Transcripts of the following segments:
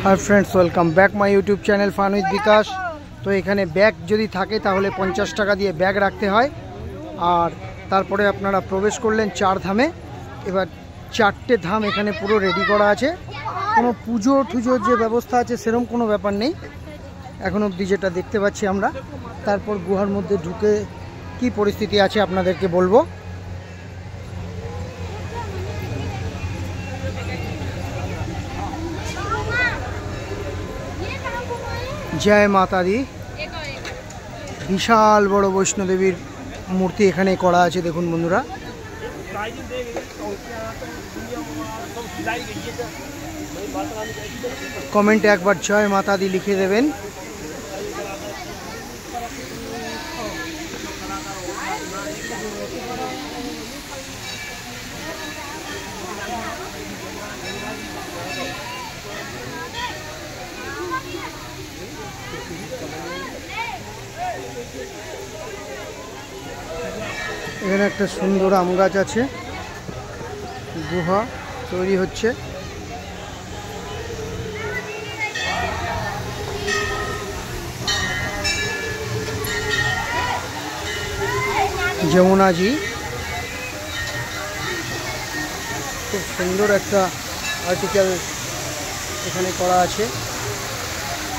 Hi friends welcome back my YouTube channel फान with विकास। तो एखाने बैग यदि थाके ताहले 50 टाका दिए बैग रखते हैं और तारपरे आपनारा प्रवेश करलें चार धामे। एबार चारटे धाम एखाने पुरो रेडी करा आछे, कोनो पुजो टुजोर जे व्यवस्था आछे सेरकम कोनो ब्यापार नेই एखोन अब्दि जेटा देखते पाচ্ছি আমরা। তারপর গুহার মধ্যে ঢুকে কি পরিস্থিতি আছে আপনাদেরকে বলবো। जय माता दी। विशाल बड़ वैष्णो देवीर मूर्ति एखाने करा आछे देखुन बंधुरा। कमेंटे एक बार जय माता दी लिखे देवें। এখানে একটা সুন্দর আম গাছ আছে, গুহা তৈরি হচ্ছে। যমুনাজি খুব সুন্দর একটা আর্টিকেল এখানে করা আছে,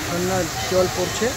ঝর্ণার জল পড়ছে।